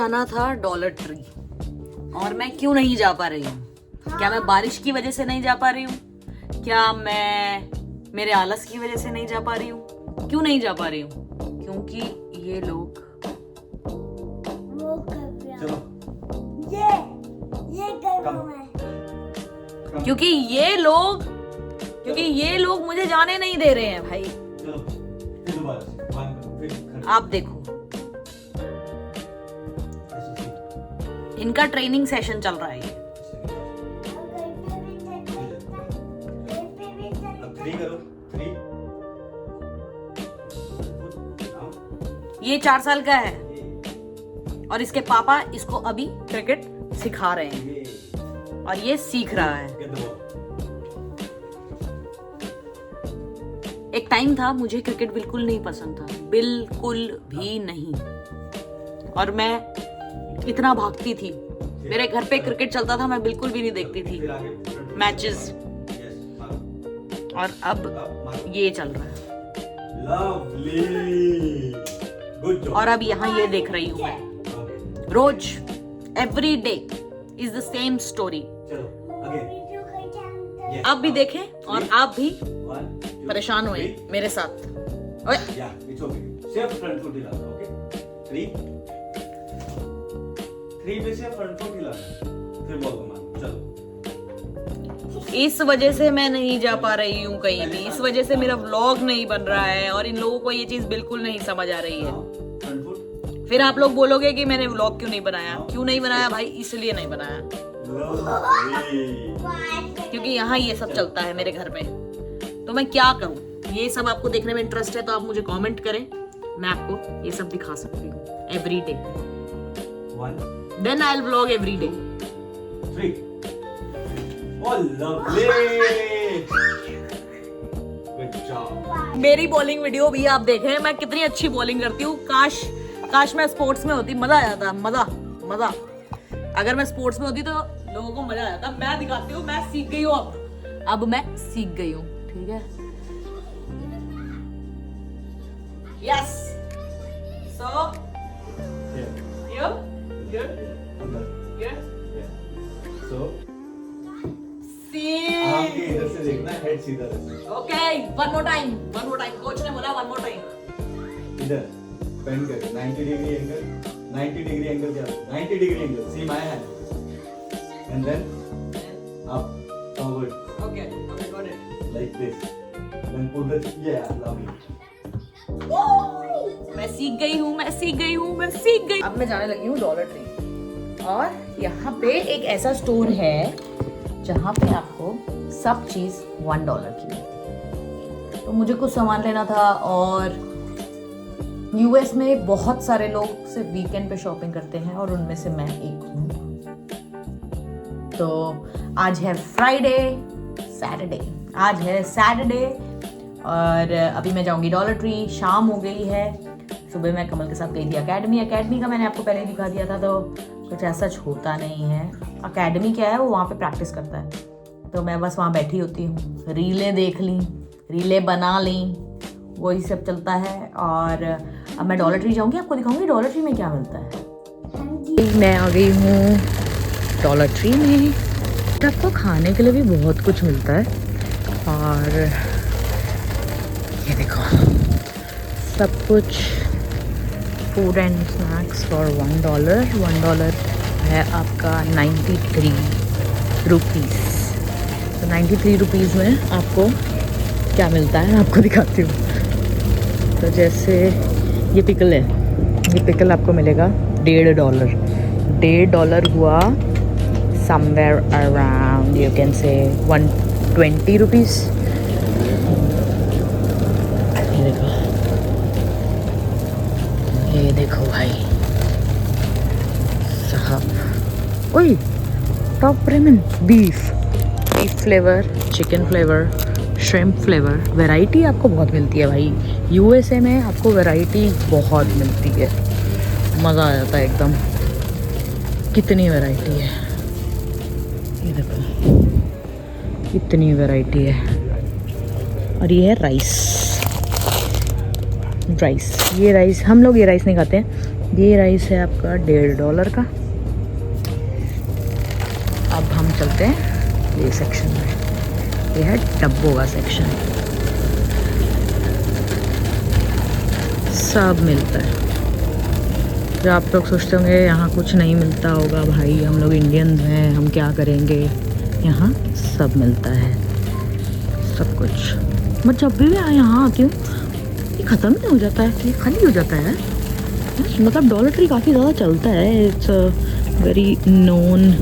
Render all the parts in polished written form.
जाना था dollar tree और मैं क्यों नहीं जा पा रही हूँ? क्या मैं बारिश की वजह से नहीं जा पा रही हूँ? क्या मैं मेरे आलस की वजह से नहीं जा पा रही हूँ? क्यों नहीं जा पा रही हूँ? क्योंकि ये लोग क्योंकि ये लोग मुझे जाने नहीं दे रहे हैं भाई। आप देखो, इनका ट्रेनिंग सेशन चल रहा है ये 4 साल का है और इसके पापा इसको अभी क्रिकेट सिखा रहे हैं और ये सीख रहा है। एक टाइम था मुझे क्रिकेट बिल्कुल नहीं पसंद था, बिल्कुल भी नहीं, और मैं इतना भागती थी। मेरे घर पे क्रिकेट चलता था, मैं बिल्कुल भी नहीं देखती थी मैचेस, और अब ये चल रहा है। और अब यहाँ ये देख रही हूँ मैं रोज, every day is the same story. आप भी देखें और आप भी परेशान हुए मेरे साथ। इस वजह से मैं नहीं जा पा रही हूँ कहीं भी, इस वजह से मेरा व्लॉग नहीं बन रहा है और इन लोगों को ये चीज बिल्कुल नहीं समझ आ रही है। फिर आप लोग बोलोगे कि मैंने व्लॉग क्यों नहीं बनाया। क्यों नहीं बनाया भाई? इसलिए नहीं बनाया क्योंकि यहाँ ये सब चलता है मेरे घर में, तो मैं क्या करूँ? ये सब आपको देखने में इंटरेस्ट है तो आप मुझे कमेंट करें, मैं आपको ये सब दिखा सकती हूँ every day. Then I will vlog every day. 3 Oh, lovely! Good job. मेरी बॉलिंग वीडियो भी आप देखें, मैं कितनी अच्छी बॉलिंग करती हूँ। काश मैं स्पोर्ट्स में होती, मजा आ जाता। मजा अगर मैं स्पोर्ट्स में होती तो लोगों को मजा आ जाता। मैं दिखाती हूँ, मैं सीख गई हूँ अब मैं सीख गई हूँ, ठीक है। यस, सो इधर से देखना, हेड सीधा रखना। Okay, one more time. Coach ने बोला वन मोर टाइम। इधर बेंड कर, 90 डिग्री एंगल। 90 डिग्री एंगल क्या? 90 degree angle. See my hand and then up forward. Okay, got it. Like this. Then pull the, yeah, lovely. मैं सीख गई हूँ। अब मैं जाने लगी हूँ डॉलर ट्री, और यहाँ पे एक ऐसा स्टोर है जहाँ पे आपको सब चीज $1 की मिलती है। तो मुझे कुछ सामान लेना था, और यूएस में बहुत सारे लोग सिर्फ वीकेंड पे शॉपिंग करते हैं और उनमें से मैं एक हूँ। तो आज है सैटरडे और अभी मैं जाऊंगी डॉलर ट्री। शाम हो गई है। सुबह मैं कमल के साथ गई थी एकेडमी का मैंने आपको पहले ही दिखा दिया था, तो कुछ ऐसा होता नहीं है। एकेडमी क्या है, वो वहाँ पे प्रैक्टिस करता है, तो मैं बस वहाँ बैठी होती हूँ, रीलें देख ली, रीलें बना ली, वही सब चलता है। और अब मैं डॉलर ट्री जाऊँगी, आपको दिखाऊंगी डॉलर ट्री में क्या मिलता है। मैं आ गई हूँ डॉलर ट्री में। आपको खाने के लिए भी बहुत कुछ मिलता है, और ये देखो सब कुछ फूड एंड स्नैक्स फॉर $1 है आपका 93 रुपीज़। तो 93 रुपीज़ में आपको क्या मिलता है आपको दिखाती हूँ। तो जैसे ये पिकल है, ये पिकल आपको मिलेगा $1.5 हुआ somewhere around you can say 120 rupees. ये देखो भाई साहब, ओए top Ramon, beef flavour, chicken flavour, shrimp flavour. Variety आपको बहुत मिलती है भाई, यूएसए में आपको वैरायटी बहुत मिलती है, मज़ा आ जाता है एकदम। कितनी वैरायटी है, ये देखो कितनी वैरायटी है। और ये है राइस, ये राइस हम लोग ये राइस नहीं खाते हैं, ये राइस है आपका $1.5 का। अब हम चलते हैं ये सेक्शन में, ये है डब्बों का सेक्शन। सब मिलता है। जो आप लोग सोचते होंगे यहाँ कुछ नहीं मिलता होगा, भाई हम लोग इंडियंस हैं, हम क्या करेंगे, यहाँ सब मिलता है, सब कुछ। मैं जब भी यहाँ आती हूँ ये ख़त्म नहीं हो जाता है, ये खाली हो जाता है। मतलब डॉलर ट्री काफ़ी ज़्यादा चलता है, it's a very known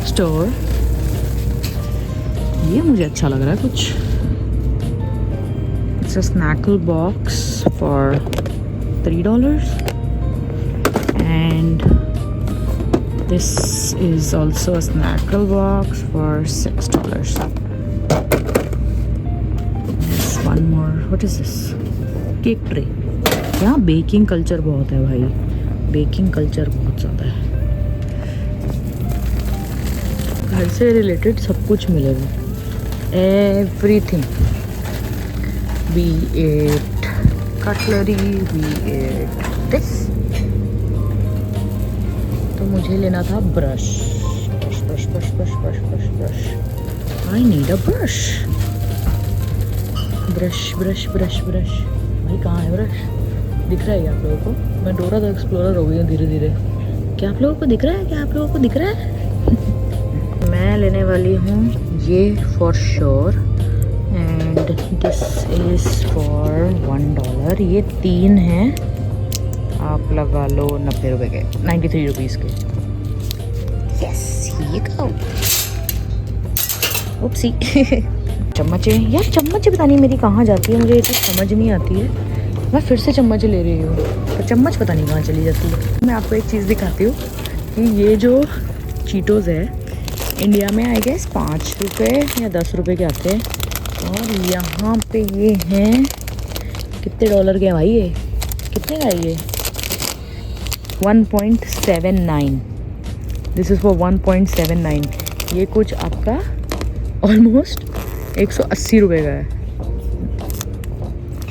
store. ये मुझे अच्छा लग रहा है कुछ। It's a snackle box for $3 and this is also a snackle box for $6. There's one more. What is this? Cake tray. यहाँ बेकिंग कल्चर बहुत है भाई, बेकिंग कल्चर बहुत ज़्यादा है। घर से रिलेटेड सब कुछ मिलेगा, everything, B it cutlery, B it this. तो मुझे लेना था brush, brush brush brush brush brush brush brush. I need a brush, brush brush brush brush. भाई कहाँ है ब्रश? दिख रहा है क्या आप लोगों को? मैं डोरा द एक्सप्लोरर हो गई हूँ धीरे धीरे। क्या आप लोगों को दिख रहा है? क्या आप लोगों को दिख रहा है? मैं लेने वाली हूँ ये for sure, and this is for $1। ये 3 हैं, आप लगा लो 90 रुपये के, 93 रुपीज़ के। यस, ये खाओ। ओप्सी। चम्मच है यार, चम्मच पता नहीं मेरी कहाँ जाती है, मुझे ये चीज़ समझ नहीं आती है। मैं फिर से चम्मच ले रही हूँ, पर चम्मच पता नहीं कहाँ चली जाती है। मैं आपको एक चीज़ दिखाती हूँ कि ये जो चीटोज़ है इंडिया में आई गेस 5 रुपये या 10 रुपये के आते हैं, और यहाँ पे ये हैं कितने डॉलर के हैं भाई? ये कितने का है ये? 1.79। This is for 1.79। ये कुछ आपका ऑलमोस्ट 180 रुपये का है।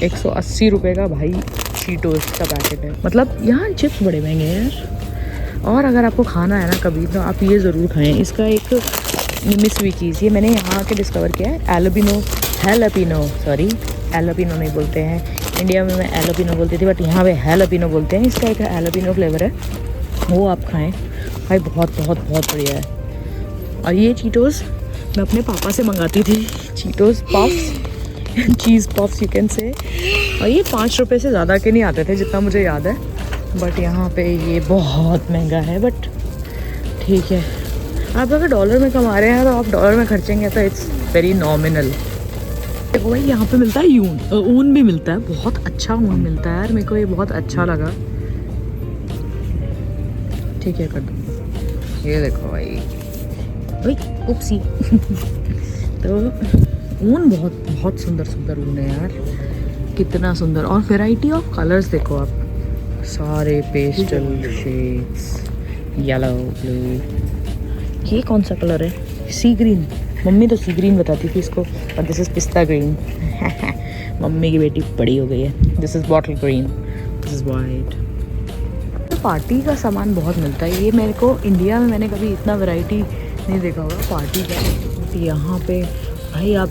180 रुपये का भाई चीटोस का पैकेट है। मतलब यहाँ चिप्स बड़े महंगे हैं यार। और अगर आपको खाना है ना कभी, तो आप ये ज़रूर खाएं। इसका एक मिस विकीज़, ये मैंने यहाँ आके डिस्कवर किया है। एलोपिनो नहीं बोलते हैं इंडिया में, मैं एलोपिनो बोलती थी, बट यहाँ पे हैलोपिनो बोलते हैं। इसका एक हैलोपिनो फ्लेवर है, वो आप खाएं भाई, बहुत बहुत बहुत बढ़िया है। और ये चीटोस मैं अपने पापा से मंगाती थी, Cheetos puffs, cheese puffs you can say. और ये 5 रुपये से ज़्यादा के नहीं आते थे जितना मुझे याद है, बट यहाँ पे ये बहुत महंगा है। बट ठीक है, आप अगर डॉलर में कमा रहे हैं तो आप डॉलर में खर्चेंगे तो इट्स वेरी नॉमिनल। देखो भाई यहाँ पे मिलता है ऊन भी मिलता है, बहुत अच्छा ऊन मिलता है यार, मेरे को ये बहुत अच्छा लगा। ठीक है, कर दो। ये देखो भाई, उपसी। तो ऊन बहुत बहुत सुंदर सुंदर ऊन है यार, कितना सुंदर। और वैरायटी ऑफ कलर्स देखो आप, सारे पेस्टल शेड्स, येलो, ब्लू। ये कौन सा कलर है? सी ग्रीन। मम्मी तो सी ग्रीन बताती थी इसको, और दिस इज़ पिस्ता ग्रीन। मम्मी की बेटी बड़ी हो गई है। This is bottle green, this is white. तो पार्टी का सामान बहुत मिलता है। ये मेरे को इंडिया में मैंने कभी इतना वैरायटी नहीं देखा होगा पार्टी का। यहाँ पे भाई आप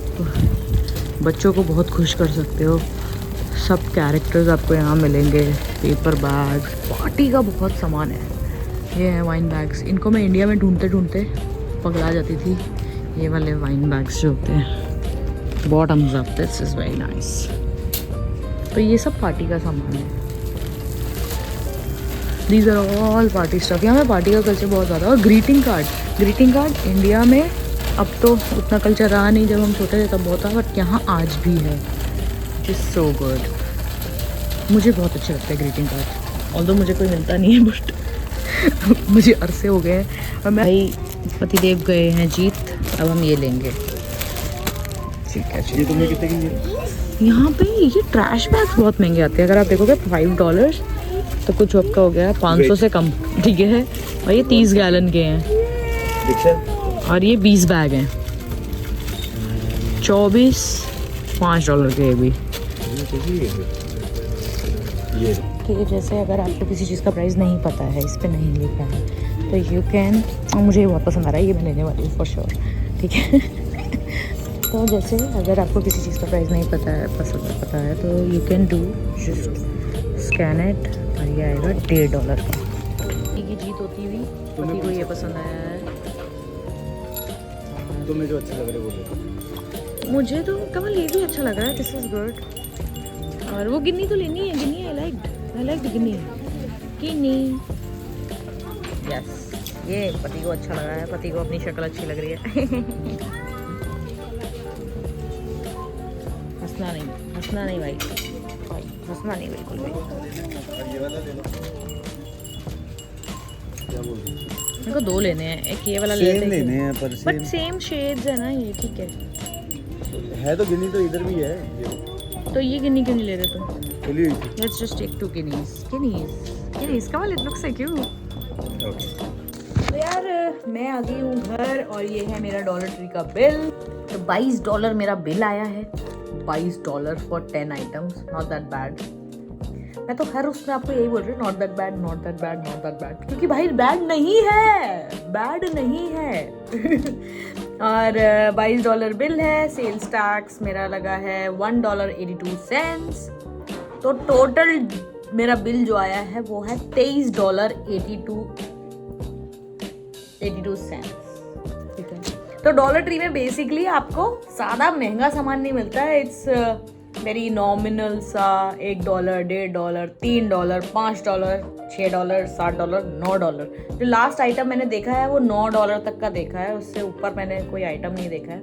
बच्चों को बहुत खुश कर सकते हो, सब कैरेक्टर्स आपको यहाँ मिलेंगे। पेपर बैग, पार्टी का बहुत सामान है। ये है वाइन बैग्स, इनको मैं इंडिया में ढूंढते ढूंढते पगला जाती थी। ये वाले वाइन बैग्स जो होते हैं, bottoms up, this is very nice. तो ये सब पार्टी का सामान है। These are all party stuff. यहाँ पे पार्टी का कल्चर बहुत ज़्यादा। और ग्रीटिंग कार्ड इंडिया में अब तो उतना कल्चर रहा नहीं, जब हम छोटे थे तब बहुत था, बट यहाँ आज भी है, विच इज़ सो गुड। मुझे बहुत अच्छे लगते हैं ग्रीटिंग कार्ड, ऑल्दो मुझे कोई मिलता नहीं है, बट मुझे अरसे हो गए हैं। और मैं भाई पतिदेव गए हैं जीत, अब हम ये लेंगे। ठीक है, ये तुमने कितने की? यहाँ पे ये ट्रैश बैग्स बहुत महंगे आते हैं। अगर आप देखोगे $5 तो कुछ आपका हो गया 500 से कम, ठीक है। और ये 30 गैलन के हैं, और ये 20 बैग हैं, 24 $5 के भी। ये कि जैसे अगर आपको किसी चीज़ का प्राइस नहीं पता है, इस पे नहीं लिखा है, तो यू कैन, मुझे ये बहुत पसंद आ रहा है, ये मैं लेने वाली हूँ फॉर श्योर, ठीक है। तो जैसे अगर आपको किसी चीज़ का प्राइस नहीं पता है तो you can do just scan it और ये आएगा $1.5 का। ये जीत होती हुई पति को ये पसंद आया है। तुम्हें जो अच्छा लग रहा है वो ले। मुझे तो कमल ये भी अच्छा लग रहा है, दिस इज गुड। और वो गिन्नी तो लेनी है, गिन्नी आई लाइक गिन्नी यस। ये पति को अच्छा लग रहा है, पति को अपनी शक्ल अच्छी लग रही है। हंसना नहीं भाई, हंसना नहीं बिल्कुल भी। ये वाला ले लो। क्या बोल रहे हो? मेरे को 2 लेने हैं, एक ये वाला सेम लेने हैं पर बट सेम शेड्स है ना ये, ठीक है तो गिनी तो इधर भी है ये। तो ये गिन्नी क्यों नहीं ले रहे तुम? खुली हुई थी। Let's just take 2 Guinness Kamal, it looks like cute. Okay. तो यार मैं आ गई हूँ घर और ये है मेरा डॉलर ट्री का बिल। तो $22 मेरा बिल आया है, $22 for 10 items, not that bad. मैं तो हर उसमें आपको यही बोल रही हूँ, नॉट दैट बैड, क्योंकि भाई बैड नहीं है। और $22 बिल है, सेल्स टैक्स मेरा लगा है $1.82। तो टोटल मेरा बिल जो आया है वो है $23.82। ठीक है। तो डॉलर ट्री में बेसिकली आपको ज़्यादा महंगा सामान नहीं मिलता है, इट्स वेरी नॉमिनल सा। $1, $1.5, $3, $5, $6, $7, $9। जो लास्ट आइटम मैंने देखा है वो $9 तक का देखा है, उससे ऊपर मैंने कोई आइटम नहीं देखा है।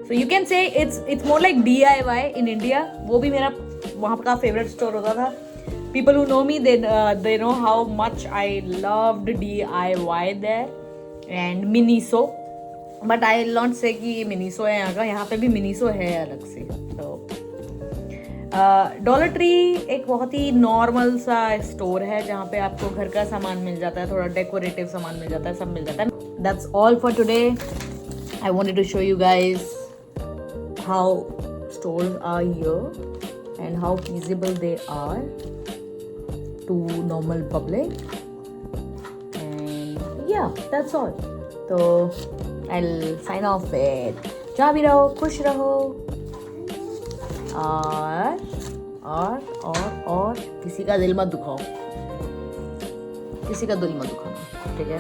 So you can say it's more like DIY in India. वो भी मेरा वहाँ का फेवरेट स्टोर होता था। People who know me, they know how much I loved DIY there and Miniso. But I will not say कि Miniso है यहाँ पे भी Miniso है अलग से। तो डॉलर ट्री एक बहुत ही नॉर्मल सा स्टोर है जहाँ पे आपको घर का सामान मिल जाता है, थोड़ा डेकोरेटिव सामान मिल जाता है, सब मिल जाता है। That's all for today. I wanted to show you guys how stores are here and how feasible they are to normal public, and yeah, that's all. So I'll sign off with जहाँ भी रहो खुश रहो और किसी का दिल मत दुखाओ, ठीक है,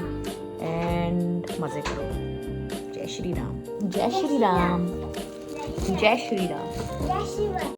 एंड मजे करो। जय श्री राम।